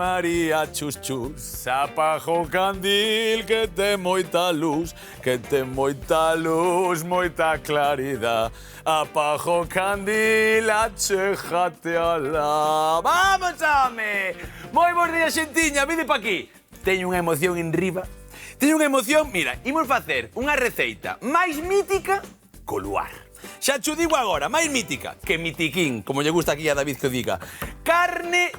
María chus chus, apaga o candil que ten moita luz, moita claridade. Apaga o candil, achégate alá. Vamos, home! Moi bons días, xentiña, vide pa aquí. Teño unha emoción en riba. Teño unha emoción, mira, imos facer unha receita máis mítica co luar. Xa cho digo agora, máis mítica que mitiquín, como lle gusta aquí a David que o diga. Carne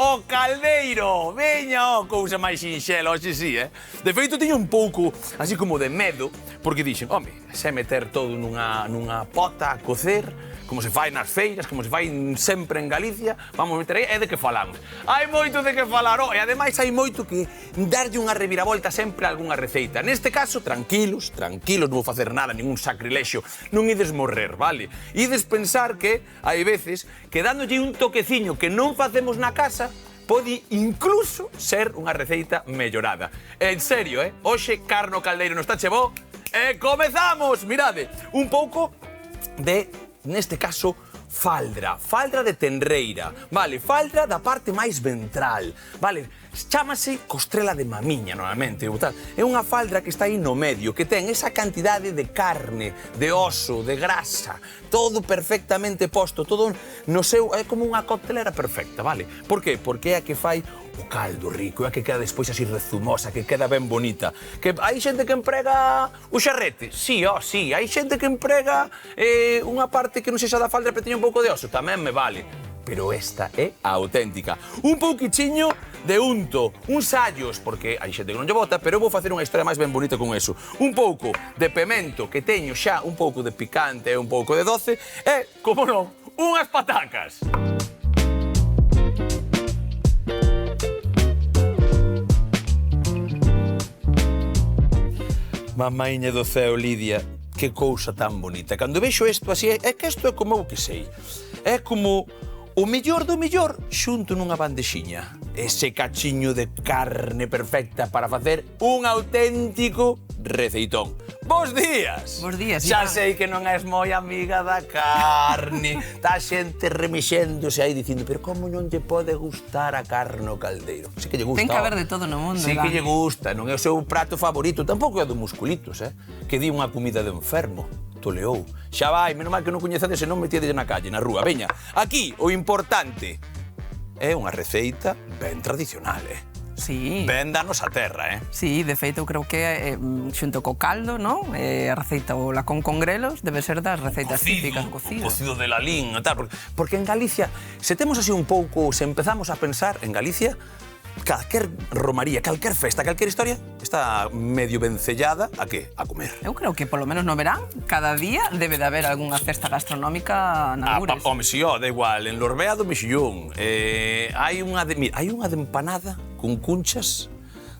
ao caldeiro. Veña, cousa máis sinxela, hoxe sí, De feito, teño un pouco, así como de medo, porque dixen, home, se meter todo nunha pota a cocer, como se fai nas feiras, como se fai sempre en Galicia, vamos meter aí, é de que falamos. Hai moito de que falar, e ademais hai moito que darlle unha reviravolta sempre a algunha receita. Neste caso, tranquilos, non vou facer nada, ningún sacrilexio, non ides morrer, vale? Ides pensar que hai veces que dándolle un toqueciño que non facemos na casa, pode incluso ser unha receita mellorada. En serio, Hoxe carne ao caldeiro no está chebo, e comezamos! Mirade, un pouco de, neste caso, faldra de tenreira, vale, faldra da parte máis ventral, vale, chámase costrela de mamiña, normalmente, é unha faldra que está aí no medio, que ten esa cantidade de carne, de oso, de grasa, todo perfectamente posto, todo no seu, é como unha coctelera perfecta, vale? Por qué? Porque é a que fai o caldo rico, é a que queda despois así rezumosa, que queda ben bonita. Que hai xente que emprega o xarrete? Sí, sí. Hai xente que emprega unha parte que non sexa da faldra pero teña un pouco de oso? Tamén me vale. Pero esta é a auténtica. Un pouquichiño de unto, uns allos, porque hai xente que non lle bota, pero eu vou facer unha historia máis ben bonita con eso. Un pouco de pemento, que teño xa un pouco de picante e un pouco de doce, e, como non, unhas patacas. Mamaiña do ceo, Lidia, que cousa tan bonita. Cando vexo isto así, é que isto é como eu que sei. É como o mellor do mellor xunto nunha bandexiña. Ese cachiño de carne perfecta para facer un auténtico receitón. Bos días! Bos días, Xa Iván. sei que non és moi amiga da carne. Tá xente remixéndose aí dicindo, pero como non lle pode gustar a carne ao caldeiro? Sí que lle gusta. Ten que haber de todo no mundo, Sí Iván. que lle gusta, non é o seu prato favorito, tampouco é do musculitos, que di unha comida de enfermo. Toleou. Xa vai, menos mal que non coñecedes e non metiedes na calle, na rúa. Veña, aquí o importante é unha receita ben tradicional, Sí. Ben da nosa terra, Sí, de feito, eu creo que xunto co caldo, non? A receita o lacón con grelos debe ser das receitas típicas, cocido. Cocido de lalín e tal, porque en Galicia, se temos así un pouco, se empezamos a pensar en Galicia, calquer romaría, calquer festa, calquer historia, está medio vencellada a que? A comer. Eu creo que, polo menos no verán, cada día debe de haber algunha festa gastronómica na Lures. Home, si, da igual, en Lorbea do Mexillón. Hai unha de empanada con cunchas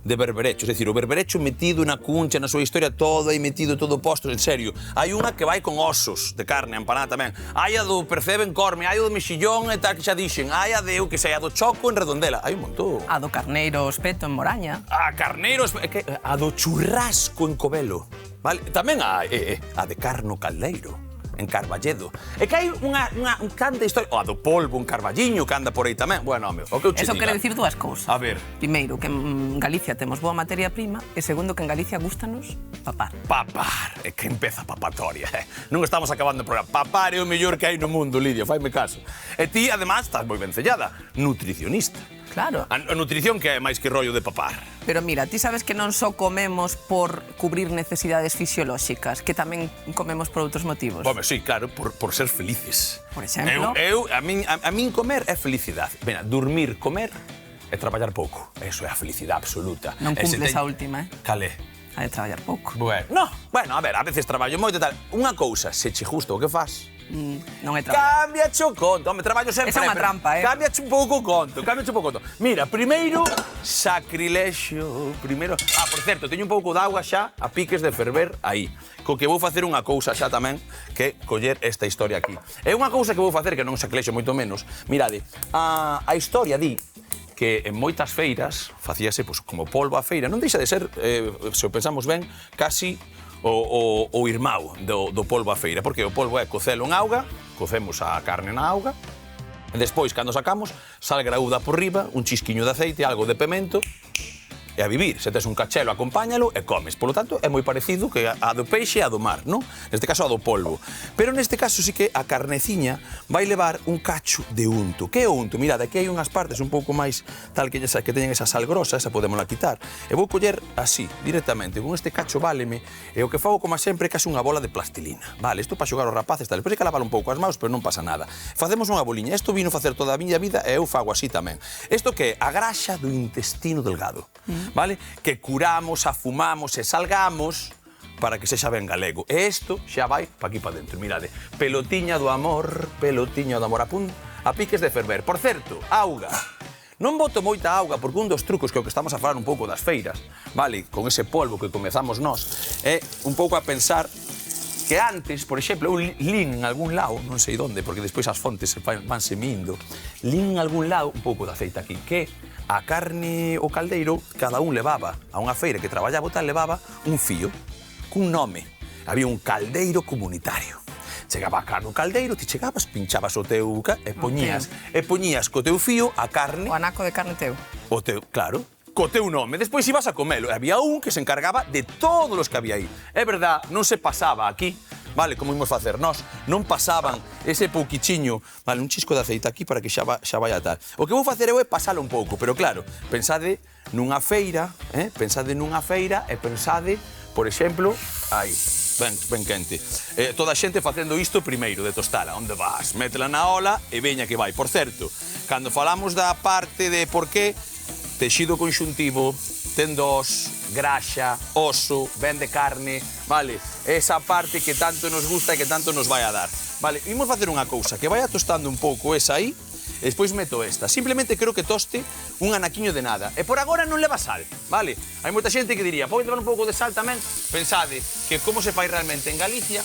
de berberecho, é dicir, o berberecho metido na cuncha, na súa historia, todo aí metido, todo posto, en serio. Hai unha que vai con osos de carne, empanada tamén. Hai a do Percebe en Corme, hai a do Mexillón e tal, que xa dixen. Hai a de, eu que sei, a do Choco en Redondela. Hai un montón. A do carneiro espeto en Moraña. A carneiro, a do churrasco en Covelo. Vale? Tamén hai a de carno caldeiro en Carballedo. E que hai unha canta historia, a do polvo en Carballiño, que anda por aí tamén. Bueno, home, o que eu che Eso diga. quere dicir dúas cousas. A ver. Primeiro, que en Galicia temos boa materia prima, e segundo, que en Galicia gustanos papar. Papar, é que empeza a papatoria. Non estamos acabando o programa. Papar é o mellor que hai no mundo, Lidia, faime caso. E ti, además, estás moi vencellada, nutricionista. Claro. A nutrición que é máis que rollo de papar. Pero mira, ti sabes que non só comemos por cubrir necesidades fisiolóxicas, que tamén comemos por outros motivos. Home, sí, claro, por ser felices. Por exemplo? A min comer é felicidade. Mira, dormir, comer e traballar pouco. Eso é a felicidade absoluta. Non cumples a última, Calé. A de traballar pouco. Bueno, a ver, a veces traballo moito e tal. Unha cousa, se che gusta o que fas, Non é traballar. cámbiache o conto. Home, traballo sempre. Esa é unha trampa, Cámbiache un pouco o conto, Mira, primeiro, sacrilexio. Primeiro... por certo, teño un pouco de auga xa a piques de ferver aí. Co que vou facer unha cousa xa tamén, que coller esta historia aquí. É unha cousa que vou facer, que non sacrilexio moito menos. Mirade, a historia di que en moitas feiras facíase como polvo a feira. Non deixa de ser, se o pensamos ben, casi o irmão do polvo a feira. Porque o polvo é cocelo en auga, cocemos a carne na auga, Despois, cando sacamos, sal graúda por riba, un chisquiño de aceite, algo de pemento, e a vivir. Se tes un cachelo, acompáñalo e comes. Polo tanto, é moi parecido que a do peixe e a do mar, non? Neste caso, a do polvo. Pero neste caso sí que a carneciña vai levar un cacho de unto. Que é o unto? Mirad, aquí hai unhas partes un pouco máis tal que teñen esa sal grosa, esa podémola quitar. E vou coller así, directamente, con este cacho váleme, e o que fago, como sempre, é case unha bola de plastilina. Vale, isto para xogar os rapaces, tal. Depois hai que lavar un pouco as maus, pero non pasa nada. Facemos unha boliña. Isto vino facer toda a miña vida e eu fago así tamén. Isto que é a graxa do intestino delgado. Vale? Que curamos, afumamos e salgamos para que sexa ben galego. E isto xa vai pa aquí pa dentro. Mirade, pelotiña do amor a piques de ferver. Por certo, auga. Non boto moita auga porque un dos trucos que é o que estamos a falar un pouco das feiras, vale, con ese polvo que comezamos nós, é un pouco a pensar que antes, por exemplo, eu lín en algún lado, non sei onde, porque despois as fontes vanse mindo, lín en algún lado un pouco de aceite aquí, que a carne o caldeiro, cada un levaba a unha feira que traballaba tal, levaba un fío, cun nome. Había un caldeiro comunitario. Chegaba a carne o caldeiro, ti chegabas, pinchabas o teu e poñías co teu fío a carne. O anaco de carne teu. O teu, claro, co teu nome. Despois ibas a comelo. E había un que se encargaba de todos os que había aí. É verdad, non se pasaba aquí. Vale, como imos facer nós, non pasaban ese pouquichiño, vale, un chisco de aceite aquí para que xa vai a tal. O que vou facer eu é pasalo un pouco, pero claro, pensade nunha feira, e pensade, por exemplo, aí, ben quente. Toda a xente facendo isto primeiro, de tostala. Onde vas? Métela na ola e veña que vai. Por certo, cando falamos da parte de por qué, texido conxuntivo, tendós, graxa, oso, ben de carne, vale? Esa parte que tanto nos gusta e que tanto nos vai a dar. Vale, imos facer unha cousa, que vaya tostando un pouco esa aí, e despois meto esta. Simplemente quero que toste un anaquiño de nada. E por agora non leva sal, vale? Hai moita xente que diría, pode levar un pouco de sal tamén? Pensade que como se fai realmente en Galicia,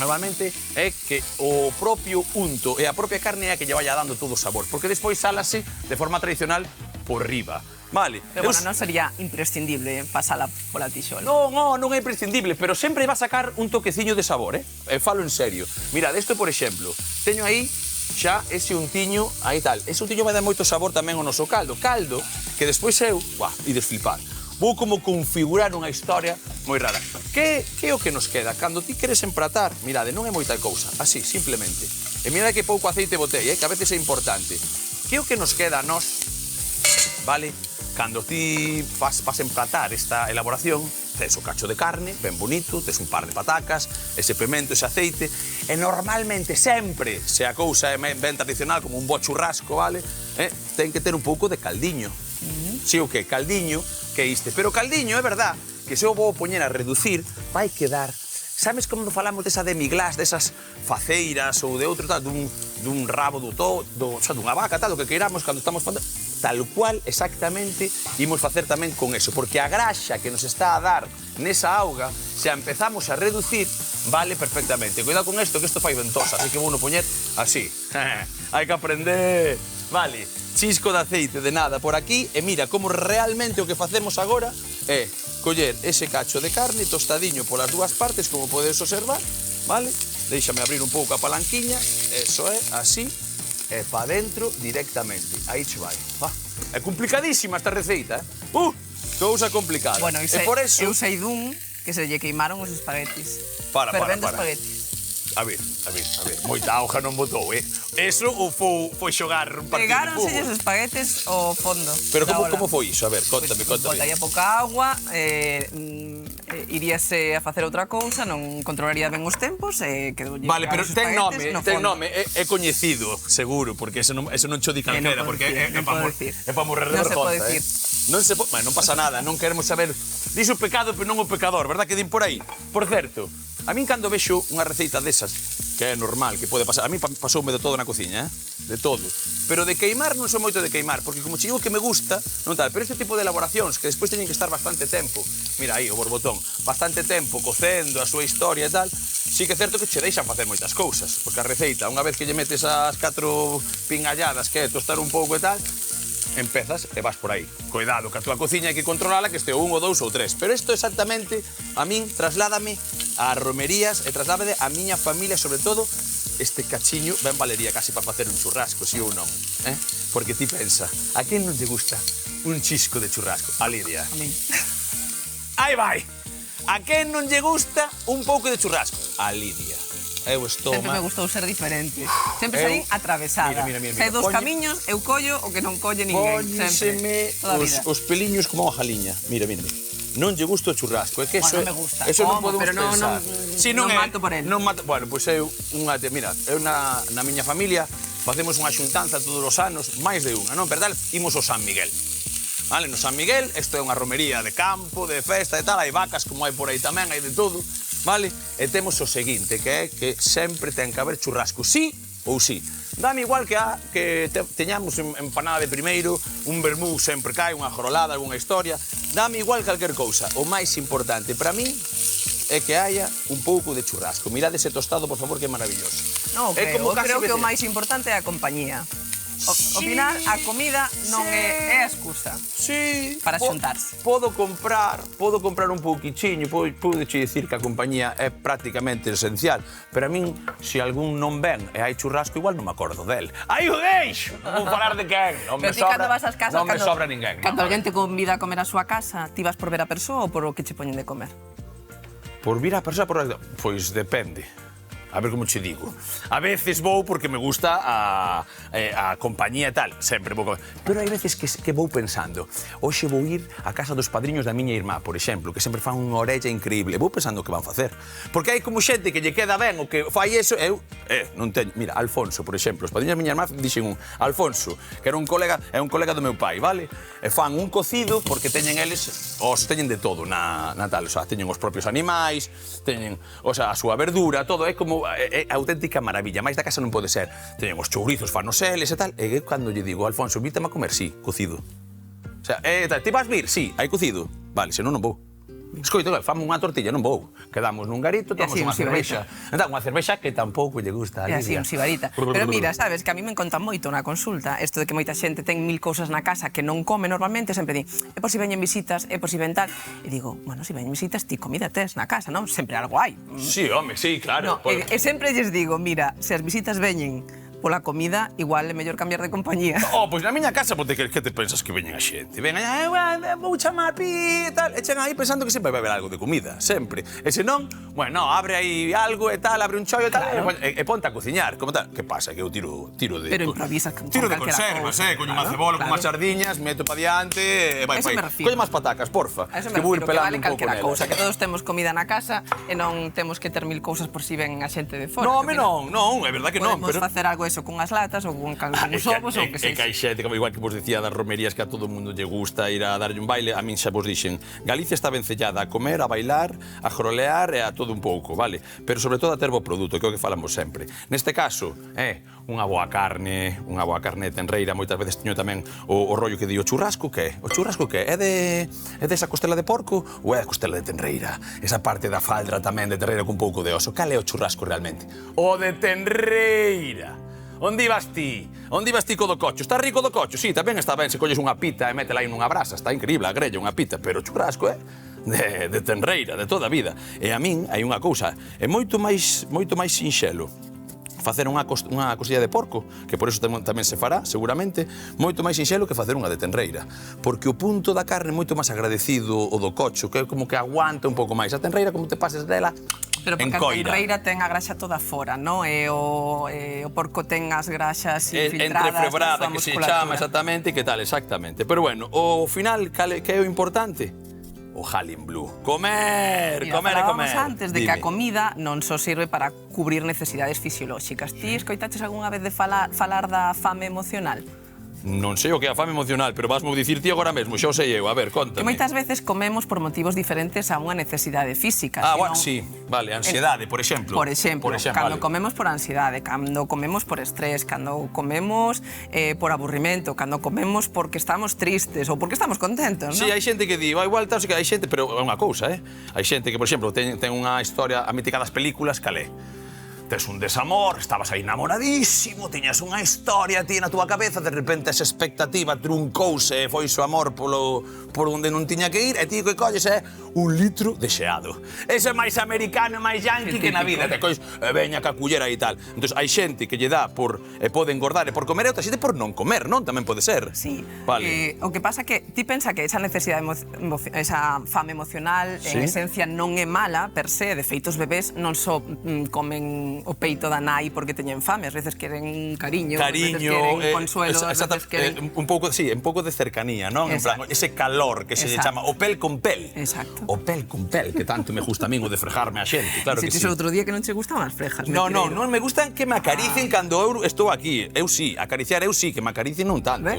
normalmente é que o propio unto e a propia carne é a que lle vaya dando todo o sabor, porque despois sálase de forma tradicional por riba. Vale. Pero bueno, non sería imprescindible pasala pola tixola. Non é imprescindible, pero sempre va a sacar un toqueciño de sabor, E falo en serio. Mirad, isto, por exemplo, teño aí xa ese untiño, aí tal. Ese untiño vai dar moito sabor tamén ao noso caldo. Caldo que despois eu, ides flipar. Vou como configurar unha historia moi rara. Que é o que nos queda? Cando ti queres empratar, mirade, non é moita cousa, así, simplemente. E mirade que pouco aceite botei, que a veces é importante. Que é o que nos queda a nós, vale? Cando ti vas empratar esta elaboración, tes o cacho de carne, ben bonito, tes un par de patacas, ese pemento, ese aceite, e normalmente sempre, se a cousa é ben tradicional, como un bo churrasco, vale? Ten que ter un pouco de caldiño. Si o que? Caldiño, que iste. Pero caldiño, é verdad, que se o vou poñer a reducir, vai quedar... Sabes como falamos desa demi-glace, desas faceiras ou de outro tal, dun rabo dunha vaca, tal, o que queiramos cando estamos falando... Tal cual, exactamente, imos facer tamén con eso, porque a graxa que nos está a dar nesa auga, se a empezamos a reducir, vale perfectamente. Cuidado con isto, que isto fai ventosa, así que vou no poñer así. Hai que aprender. Vale, chisco de aceite de nada por aquí, e mira como realmente o que facemos agora é coller ese cacho de carne tostadiño polas dúas partes, como podes observar, vale? Déixame abrir un pouco a palanquiña, eso é, así. E pa dentro directamente. Aí che vai. É complicadísima esta receita, cousa complicada. Bueno, por eso... eu sei dun que se lle queimaron os espaguetis. Para. Espaguetis. A ver. Moita auga non botou, Eso ou foi xogar un partido de fútbol? Pegáronse os espaguetes ao fondo. Pero como foi iso? A ver, contame. Botaría pouca agua, iríase a facer outra cousa, non controlaría ben os tempos e quedoulle... Vale, pero ten nome, é coñecido, seguro, porque eso non cho di calquera, porque é pa morrer de vergonza. Non se pode... Non pasa nada, non queremos saber... Dis o pecado, pero non o pecador, verdad que din por aí? Por certo, a min cando vexo unha receita desas, que é normal, que pode pasar... A mí pasoume de todo na cociña, de todo. Pero de queimar non son moito de queimar, porque como che digo que me gusta, non tal, pero este tipo de elaboracións que despois teñen que estar bastante tempo, mira aí o borbotón, bastante tempo cocendo a súa historia e tal, sí que é certo que che deixan facer moitas cousas, porque a receita, unha vez que lle metes as 4 pingalladas, que é tostar un pouco e tal, empezas e vas por aí. Cuidado, que a túa cociña hai que controlala, que este o 1, 2 ou 3. Pero isto exactamente, a min, trasládame ás romerías e traslábade a miña familia, sobre todo, este cachiño ben valería casi para facer un churrasco, si ou non, Porque ti pensa, a quen non lle gusta un chisco de churrasco? A Lidia. A mí. Aí vai. A quen non lle gusta un pouco de churrasco? A Lidia. Eu estou... Sempre me gustou ser diferente. Sempre saín atravesada. Mira. Se hai dos camiños, eu collo o que non colle ninguén. Sempre. Póñeseme Toda a vida. os peliños como a jaliña. Mira. Non lle gusta o churrasco, é que eso... Bueno, me gusta. Eso non Como, podemos pero pensar. non mato por él. Non mato... Bueno, pois eu unha... Mira, eu na miña familia facemos unha xuntanza todos os anos, máis de unha, non? Verdad? Imos ao San Miguel. Vale, no San Miguel, isto é unha romería de campo, de festa e tal, hai vacas como hai por aí tamén, hai de todo, vale? E temos o seguinte, que é que sempre ten que haber churrasco, sí ou sí. Dame igual que teñamos empanada de primeiro, un vermú sempre cae, unha jorolada, algunha historia, dame igual calquer cousa. O máis importante para min é que haya un pouco de churrasco. Mirade ese tostado, por favor, que é maravilloso. No, creo que o máis importante é a compañía. Ao final, a comida non é a excusa. Sí. Para xuntarse. Podo comprar un pouquichiño, podo dicir que a compañía é prácticamente esencial, pero a min, se algún non ven e hai churrasco, igual non me acordo del. Aí o deixo! Non vou falar de quen. Non me sobra ninguén. Cando alguén te convida a comer a súa casa, ti vas por ver a persoa ou por o que che poñen de comer? Por vir a persoa, pois depende. A ver como che digo. A veces vou porque me gusta a compañía e tal. Sempre vou comer. Pero hai veces que vou pensando, hoxe vou ir á casa dos padriños da miña irmá, por exemplo, que sempre fan unha orella increíble. Vou pensando o que van facer. Porque hai como xente que lle queda ben o que fai eso, eu non teño. Mira, Alfonso, por exemplo, os padriños da miña irmá dixen Alfonso, que era un colega do meu pai, vale? E fan un cocido porque teñen eles, teñen de todo na tal, o sea, teñen os propios animais, teñen, o sea, a súa verdura, todo, é como é auténtica maravilla, máis da casa non pode ser. Teñen os chourizos, fanoseles e tal, e cando lle digo, Alfonso, invítame a comer, sí, cocido. O sea, ti vas vir? Sí, hai cocido. Vale, senón non vou. Escoito, fame unha tortilla, non vou. Quedamos nun garito, tomamos unha cervexa. Entón, unha cervexa que tampouco lle gusta a Lidia. É así, un sibarita. Pero mira, sabes, que a mí me contan moito na consulta, isto de que moita xente ten 1000 cousas na casa que non come normalmente, sempre di, é por si veñen visitas, é por si ven tal. E digo, bueno, si veñen visitas, ti comida tes na casa, non? Sempre algo hai. Sí, home, sí, claro. E sempre lles digo, mira, se as visitas veñen pola comida, igual é mellor cambiar de compañía. Pois na miña casa, que te pensas que veñen a xente? Ven allá, vou chamar pi e tal, e chegan aí pensando que sempre vai haber algo de comida, sempre. E senón, bueno, abre aí algo e tal, abre un chollo e tal, e ponte a cociñar, como tal. Que pasa? Que eu tiro de... Pero improvisas con tiro de calquera conservas, cousa. coño unha cebola con unhas sardiñas, meto pa diante, e vai. Coño máis patacas, porfa. A eso me refiro, que vale calquera cousa, que todos temos comida na casa e non temos que ter 1000 cousas por si ven a xente de fora. Non, é verdad que non. Podemos facer algo eso con as latas ou con os ovos ou que sexa. É que hai xente, como igual que vos dicía das romerías, que a todo mundo lle gusta ir a darlle un baile, a min xa vos dixen, Galicia está vencellada a comer, a bailar, a jorolear e a todo un pouco, vale? Pero sobre todo a ter bo produto, que é o que falamos sempre. Neste caso, unha boa carne de tenreira, moitas veces teño tamén o rollo que di o churrasco, que é? O churrasco que é? É desa costela de porco ou é a costela de tenreira? Esa parte da faldra tamén de tenreira con un pouco de oso. Cal é o churrasco realmente? O de tenreira. Onde ibas ti? Onde ibas ti co do cocho? Está rico do cocho? Sí, tamén está ben se colles unha pita e métela aí nunha brasa. Está increíble a grella, unha pita, pero o churrasco é de tenreira, de toda a vida. E a min hai unha cousa, é moito máis sinxelo facer unha costilla de porco, que por eso tamén se fará, seguramente, moito máis sinxelo que facer unha de tenreira. Porque o punto da carne é moito máis agradecido o do cocho, que é como que aguanta un pouco máis. A tenreira, como te pases dela, pero porque a tenreira ten a graxa toda fora, non? E o porco ten as graxas infiltradas entrefebrada, que se chama exactamente, que tal, exactamente. Pero bueno, o final, que é o importante? O Halin Blue. Comer, comer e comer. Antes de que a comida non só sirve para cubrir necesidades fisiolóxicas. Ti escoitaches algunha vez de falar da fame emocional? Non sei o que é a fame emocional, pero vasmo dicir ti agora mesmo, xa o sei eu. A ver, contame. Que moitas veces comemos por motivos diferentes a unha necesidade física. Bueno, sí, vale, ansiedade, por exemplo. Por exemplo, cando comemos por ansiedade, cando comemos por estrés, cando comemos por aburrimento, cando comemos porque estamos tristes ou porque estamos contentos, non? Sí, hai xente que di, igual tal, hai xente, pero é unha cousa, Hai xente que, por exemplo, ten unha historia, a mítica das películas, calé. tes un desamor, estabas aí namoradísimo, tiñas unha historia ti na túa cabeza, de repente esa expectativa truncouse e foi o amor por onde non tiña que ir, e ti que colles é un litro de xeado. Ese é máis americano, máis yankee que na vida, te colles, veña ca cullera e tal. Entón, hai xente que lle dá por, e pode engordar e por comer, e outra xente por non comer, non? Tamén pode ser. Sí. Vale. O que pasa que ti pensa que esa necesidade, esa fame emocional, en esencia non é mala per se. De feito, os bebés non só comen o peito da nai porque teñen fame, ás veces queren cariño, ás veces queren consuelo, ás veces queren... Un pouco de cercanía, non? En plan, ese calor que se lle chama o pel con pel. Exacto. O pel con pel, que tanto me gusta a min o de frejarme a xente, claro que sí. Se outro día que non che gustaban as frejas. Non me gustan que me acaricien cando eu estou aquí. Eu sí, acariciar eu sí, que me acaricien non tanto.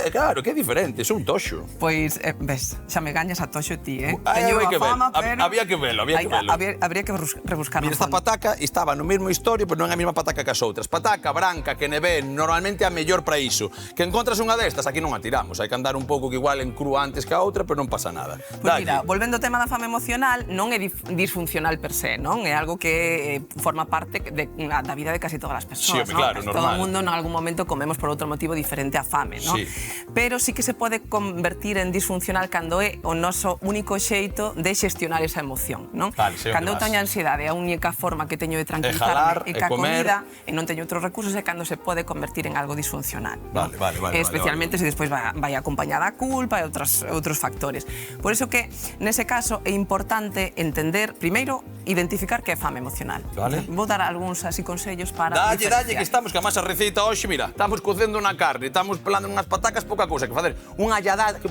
Claro, que é diferente, sou un toxo. Pois, ves, xa me gañas a toxo ti, Teño a fama, pero... Había que velo. Habría que rebuscar. Mira, esta pataca estaba no mesmo historia, pero non é a mesma pataca que as outras. Pataca branca, que neve, normalmente é a mellor para iso. Que encontras unha destas, aquí non a tiramos. Hai que andar un pouco que igual en crúa antes que a outra, pero non pasa nada. Pois mira, volvendo ao tema da fame emocional, non é disfuncional per se, non? É algo que forma parte da vida de casi todas as persoas, sí, claro, non? Todo o mundo en algún momento comemos por outro motivo diferente á fame, non? Sí. Pero sí que se pode convertir en disfuncional cando é o noso único xeito de xestionar esa emoción, non? Vale, cando eu teño ansiedade, a única forma que teño de tranquilizarme é ca comida e non teño outros recursos, é cando se pode convertir en algo disfuncional. Vale. Especialmente se despois vai acompañada a culpa e outros factores. Por iso que, nese caso, é importante entender, primeiro, identificar que é fame emocional. Vale. Vou dar algúns así consellos para Dalle, que estamos, que a masa receita hoxe, mira, estamos cocendo unha carne, estamos pelando unhas patacas, pouca cousa que facer. Unha allada que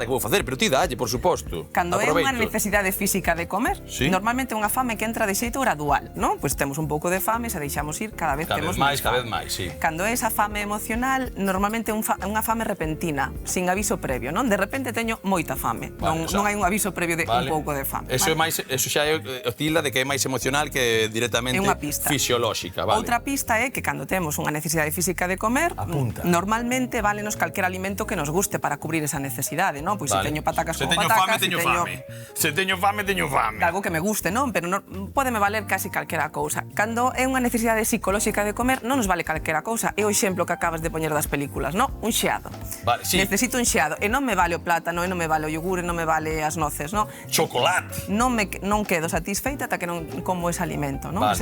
vou facer, pero ti dalle, por suposto. Cando é unha necesidade física de comer, normalmente é unha fame que entra de xeito gradual, non? Pois temos un pouco de fame, se deixamos ir, cada vez temos máis fame. Cada vez máis, sí. Cando é esa fame emocional, normalmente é unha fame repentina, sin aviso previo, non? De repente teño moita fame, non hai un aviso previo de un pouco de fame. Eso xa é o tilda de que é máis emocional que directamente fisiolóxica, vale. Outra pista é que cando temos unha necesidade física de comer, normalmente válenos calquer alimento que nos guste para cubrir esa necesidade, non? Pois se teño patacas como patacas, se teño fame, teño fame. Algo que me guste, non? Pero pódeme valer casi calquera cousa. Cando é unha necesidade psicolóxica de comer, non nos vale calquera cousa. É o exemplo que acabas de poñer das películas, non? Un xeado. Vale, sí. Necesito un xeado. E non me vale o plátano, e non me vale o yogur, e non me vale as noces, non? Chocolate. Non quedo satisfeita ata que non como ese alimento, non? Vale,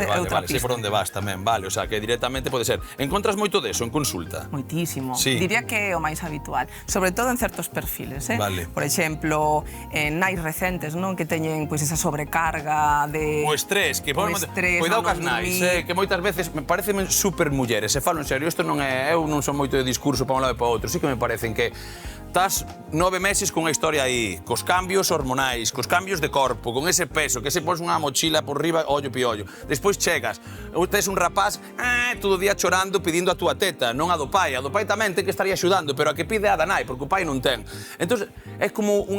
sei por onde vas tamén, vale. O sea, que directamente pode ser. Encontras moito deso en consulta? Moitísimo. Sí. Diría que é o máis habitual. Sobre todo en certos perfiles, Vale. Por exemplo, nais recentes, non? Que teñen pois esa sobrecarga de... O estrés, que cuidado cas nais, que moitas veces me parecen super mulleres, se falo en serio, isto non é, eu non son moito de discurso para un lado e para outro, sí que me parecen que estás 9 meses con a historia aí, cos cambios hormonais, cos cambios de corpo, con ese peso, que se pos unha mochila por riba, ollo piollo. Despois chegas, tes un rapaz, todo o día chorando, pedindo a túa teta, non a do pai. A do pai tamén ten que estaría axudando, pero a que pide a da nai, porque o pai non ten. Entón, é como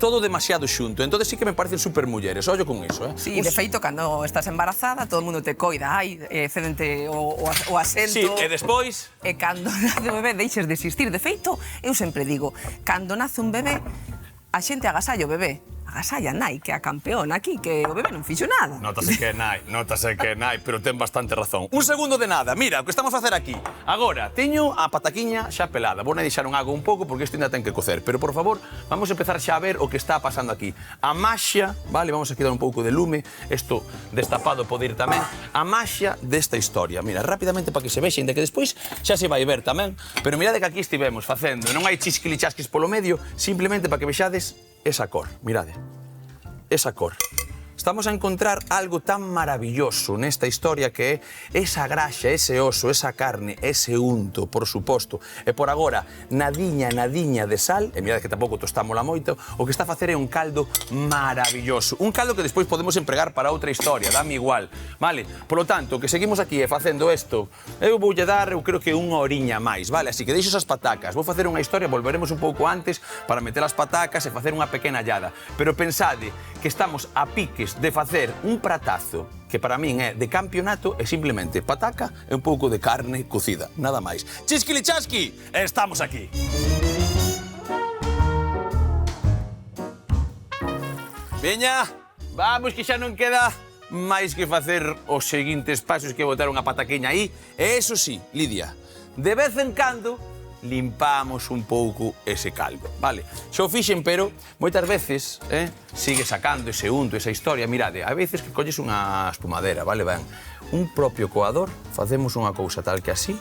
todo demasiado xunto. Entón, sí que me parecen super mulleres, ollo con iso, Sí, de feito, cando estás embarazada, todo o mundo te coida, cedente o asento... Sí, e despois... E cando nace o bebé, deixes de existir. De feito, eu sempre digo, cando nace un bebé, a xente agasalla o bebé. Agasalla a nai, que é a campeona aquí, que o bebé non fixo nada. Notase que é nai, pero ten bastante razón. Un segundo de nada, mira, o que estamos a facer aquí. Agora, teño a pataquiña xa pelada. Vou deixar un agua un pouco porque isto ainda ten que cocer. Pero, por favor, vamos a empezar xa a ver o que está pasando aquí. A maxia, vale, vamos a dar un pouco de lume. Isto destapado pode ir tamén. A maxia desta historia. Mira, rapidamente para que se vexe, ainda que despois xa se vai ver tamén. Pero mirade que aquí estivemos facendo. Non hai chisquilichasquis polo medio, simplemente para que vexades esa cor, mirade, esa cor. Estamos a encontrar algo tan maravilloso nesta historia que é esa graxa, ese oso, esa carne, ese unto, por suposto. E por agora, nadiña de sal, e mirad que tampouco tostámola moito, o que está a facer é un caldo maravilloso. Un caldo que despois podemos empregar para outra historia, dame igual, vale? Por lo tanto, que seguimos aquí facendo isto, eu voulle dar, eu creo que unha horiña máis, vale? Así que deixo esas patacas, vou facer unha historia, volveremos un pouco antes para meter as patacas e facer unha pequena hallada. Pero pensade que estamos a piques de facer un pratazo que para min é de campeonato e simplemente pataca e un pouco de carne cocida, nada máis. Chisquilichasqui, estamos aquí. Veña, vamos que xa non queda máis que facer os seguintes pasos que botar unha pataquiña aí. E eso sí, Lidia, de vez en cando limpamos un pouco ese caldo, vale? Xa o fixen, pero moitas veces sigue sacando ese unto, esa historia. Mirade, a veces que colles unha espumadera, vale? Ben, un propio coador, facemos unha cousa tal que así,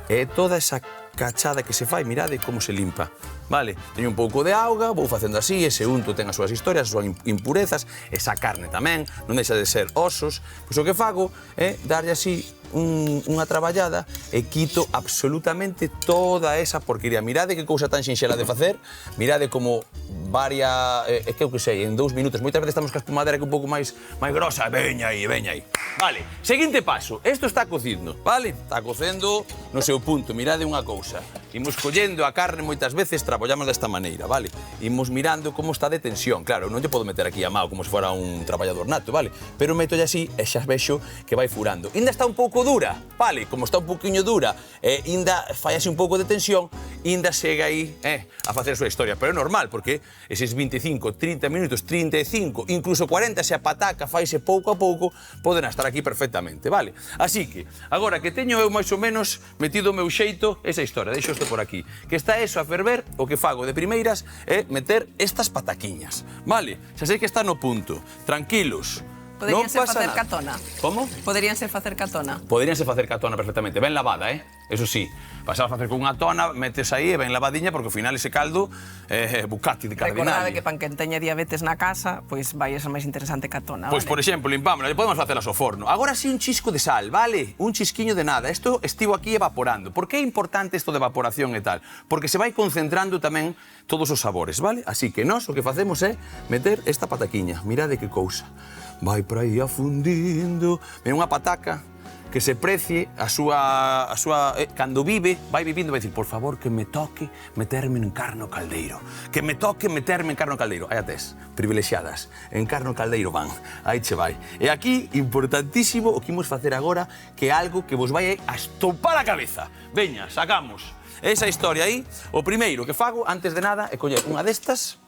e toda esa cachada que se fai, mirade como se limpa. Vale, teño un pouco de auga, vou facendo así, ese unto ten as súas historias, as súas impurezas, esa carne tamén, non deixa de ser osos. Pois o que fago é darlle así unha traballada e quito absolutamente toda esa porquería. Mirade que cousa tan sinxela de facer, mirade como varia, é que eu que sei, en 2 minutos. Moitas veces estamos ca espumadera que un pouco máis grosa, veña aí, veña aí. Vale, seguinte paso, isto está cocindo, vale? Está cocendo no seu punto, mirade unha cousa. Imos collendo a carne moitas veces, traballamos desta maneira, vale? Imos mirando como está de tensión. Claro, non lle podo meter aquí a mao como se fora un traballador nato, vale? Pero metolle así e xa vexo que vai furando. Inda está un pouco dura, vale? Como está un pouquiño dura e inda fai así un pouco de tensión, inda segue aí a facer a súa historia. Pero é normal, porque eses 25, 30 minutos, 35, incluso 40, se a pataca faise pouco a pouco, poden estar aquí perfectamente, vale? Así que, agora que teño eu máis ou menos metido o meu xeito, esa historia, deixo isto por aquí, que está eso a ferver, o que fago de primeiras é meter estas pataquiñas, vale? Xa sei que está no punto, tranquilos. Poderían ser facer catona. Como? Poderían ser facer catona. Poderían ser facer catona perfectamente, ben lavada, Eso sí, pasar a facer con unha tona, metes aí e ben lavadiña, porque ao final ese caldo é Bucati de Cardinali. Recordade que pan quen teña diabetes na casa, pois vai a ser máis interesante catona, Pois, por exemplo, limpámola, podemos facelas ao forno. Agora sí un chisco de sal, vale? Un chisquiño de nada. Isto estivo aquí evaporando. Por que é importante isto de evaporación e tal? Porque se vai concentrando tamén todos os sabores, vale? Así que nós o que facemos é meter esta pataquiña. Mirade que cousa. Vai por aí afundindo. Ven unha pataca que se precie a súa cando vive, vai vivindo, vai dicir, por favor, que me toque meterme en carne ao caldeiro. Que me toque meterme en carne ao caldeiro. Aí a tes, privilexiadas. En carne ao caldeiro van. Aí che vai. E aquí, importantísimo, o que imos facer agora, que é algo que vos vai a estopar a cabeza. Veña, sacamos esa historia aí. O primeiro que fago, antes de nada, é coller unha destas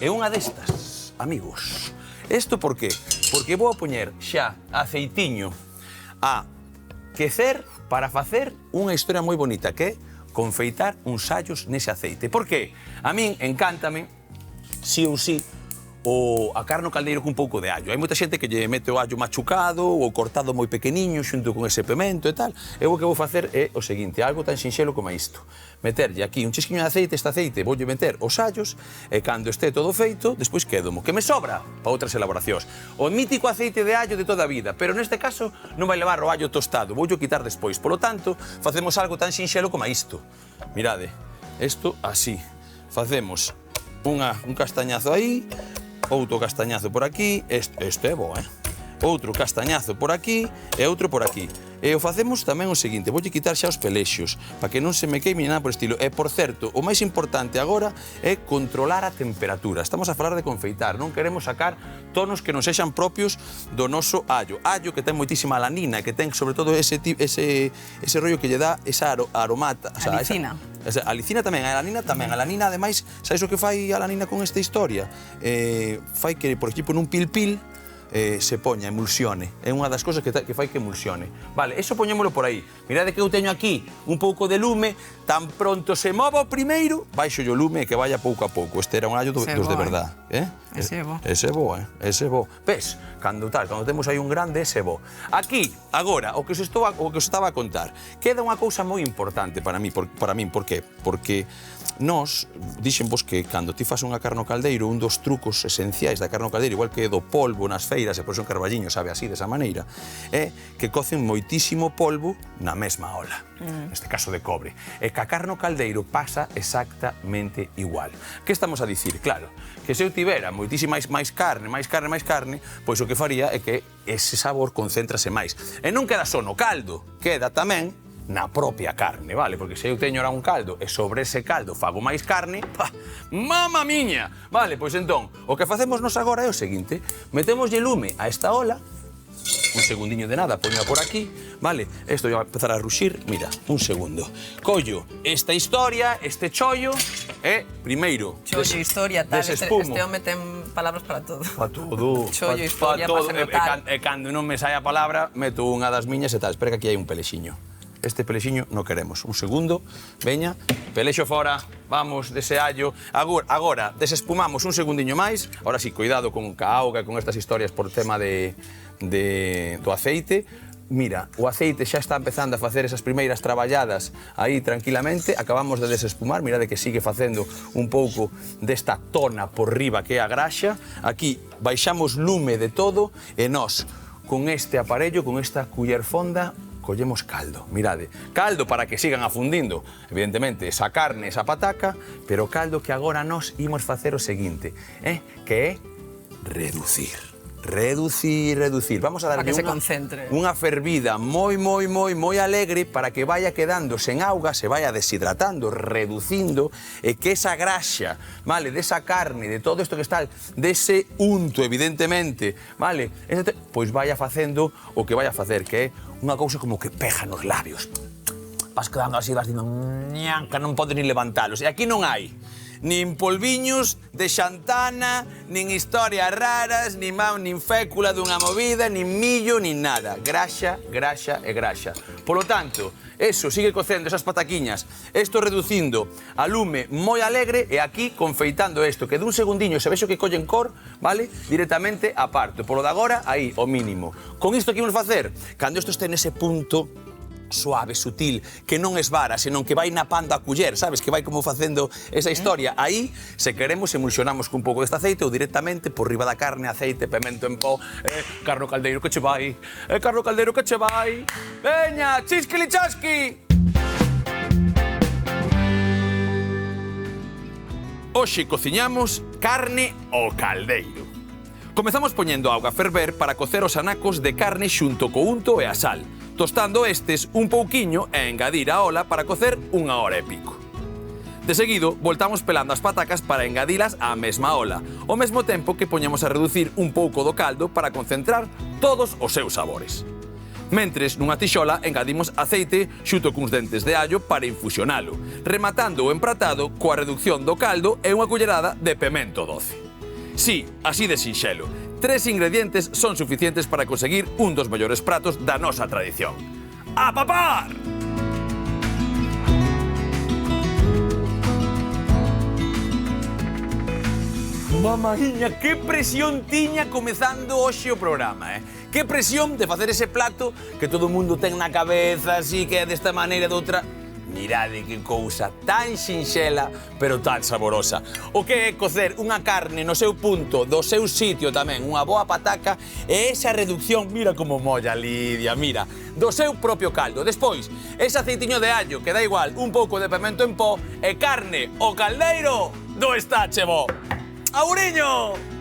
e unha destas, amigos. Isto por qué? Porque vou a poñer xa aceitiño a quecer para facer unha historia moi bonita, que é confeitar uns allos nese aceite. Por qué? A min encántame, sí ou sí, a carne ao caldeiro con un pouco de allo. Hai moita xente que lle mete o allo machucado ou cortado moi pequeniño xunto con ese pemento e tal. Eu o que vou facer é o seguinte, algo tan sinxelo como isto. Meterlle aquí un chisquiño de aceite, este aceite voulle meter os allos e cando este todo feito, despois quédomo. Que me sobra para outras elaboracións. O mítico aceite de allo de toda a vida, pero neste caso non vai levar o allo tostado, voullo quitar despois. Polo tanto, facemos algo tan sinxelo como isto. Mirade, isto así. Facemos un castañazo aí, outro castañazo por aquí, este é bo, outro castañazo por aquí e outro por aquí. E o facemos tamén o seguinte, voulle quitar xa os pelexos, para que non se me queime nada por estilo. E, por certo, o máis importante agora é controlar a temperatura. Estamos a falar de confeitar, non queremos sacar tonos que non sexan propios do noso allo. Allo que ten moitísima alanina, que ten, sobre todo, ese rollo que lle dá esa aromata. Alicina. Alicina tamén, a alanina tamén. A alanina, ademais, sabes o que fai a alanina con esta historia? Fai que, por exemplo, nun pil-pil, se poña, emulsione. É unha das cousas que fai que emulsione. Vale, eso poñémolo por aí. Mirade que eu teño aquí un pouco de lume, tan pronto se mova o primeiro, baixo o lume e que vaya pouco a pouco. Este era un allo dos de verdad. Ese é bo. Ese é bo, ese é bo. Ves, cando temos aí un grande, ese é bo. Aquí, agora, o que os estaba a contar, queda unha cousa moi importante para min, por qué? Porque nós, dixenvos que cando ti fas unha carne ao caldeiro, un dos trucos esenciais da carne ao caldeiro, igual que do polvo nas feiras, e por son carballiño sabe así, desa maneira, é que cocen moitísimo polvo na mesma ola, neste caso de cobre. E que a carne ao caldeiro pasa exactamente igual. Que estamos a dicir? Claro, que se eu tivera moitísima máis carne, pois o que faría é que ese sabor concéntrase máis. E non queda só no caldo, queda tamén na propia carne, vale? Porque se eu teño ahora un caldo e sobre ese caldo fago máis carne, mama miña! Vale, pois entón, o que facemos nos agora é o seguinte, metémoslle lume a esta ola, un segundiño de nada, poño por aquí, vale? Isto vai empezar a ruxir, mira, un segundo. Collo esta historia, este chollo, e primeiro... Chollo, historia, tal, este home ten palabras para todo. Pa todo. Chollo, historia, pásame tal. E cando non me sai a palabra, meto unha das miñas e tal. Espera que aquí hai un pelexiño. Este pelexiño non queremos. Un segundo. Veña, pelexo fora. Vamos, dese allo. Agora, desespumamos un segundiño máis. Ahora sí, cuidado con a auga, con estas historias por tema do aceite. Mira, o aceite xa está empezando a facer esas primeiras traballadas aí tranquilamente. Acabamos de desespumar, mirade que sigue facendo un pouco desta tona por riba que é a graxa. Aquí baixamos lume de todo e nós, con este aparello, con esta culler fonda, collemos caldo. Mirade, caldo para que sigan afundindo, evidentemente, esa carne, esa pataca, pero caldo que agora nós imos facer o seguinte, que é reducir. Reducir. Vamos a darle unha fervida moi alegre para que vaya quedando sen auga, se vaya deshidratando, reducindo, e que esa graxa, vale, desa carne, de todo isto que está, dese unto, evidentemente, vale, pois vaya facendo o que vaya a facer, que é unha cousa como que peja nos labios. Vas quedando así, vas dicindo, ñanca, non podes ni levantalos. E aquí non hai nin polviños de xantana, nin historias raras, nin fécula dunha movida, nin millo, nin nada. Graxa e graxa. Polo tanto, eso, sigue cocendo esas pataquiñas, isto reducindo a lume moi alegre e aquí confeitando isto, que dun segundiño se vexo que collen cor, vale, directamente aparto. Polo de agora, aí, o mínimo. Con isto que imos facer, cando isto este nese punto suave, sutil, que non esvara, senón que vai napando a culler, sabes? Que vai como facendo esa historia. Aí, se queremos, emulsionamos cun pouco deste aceite ou directamente por riba da carne, aceite, pemento en pó, carno caldeiro que che vai, carno caldeiro que che vai. Veña, chisquili chasqui! Hoxe cociñamos carne ao caldeiro. Comezamos poñendo auga a ferver para cocer os anacos de carne xunto co unto e a sal, tostando estes un pouquiño e engadir a ola para cocer 1 hora e pico. De seguido, voltamos pelando as patacas para engadilas á mesma ola, ao mesmo tempo que poñemos a reducir un pouco do caldo para concentrar todos os seus sabores. Mentres, nunha tixola, engadimos aceite xunto cuns dentes de allo para infusionalo, rematando o empratado coa reducción do caldo e unha cullerada de pemento doce. Sí, así de sinxelo. 3 ingredientes son suficientes para conseguir un dos mellores pratos da nosa tradición. ¡A papar! Mamaíña, que presión tiña comezando hoxe o programa, Que presión de facer ese plato que todo o mundo ten na cabeza, así que é desta maneira, de outra. Mirade que cousa tan sinxela, pero tan saborosa. O que é cocer unha carne no seu punto, do seu sitio tamén, unha boa pataca, e esa reducción, mira como molla Lidia, mira, do seu propio caldo. Despois, ese aceitiño de allo, que dá igual, un pouco de pemento en pó, e carne o caldeiro do Estache Bo. Auriño!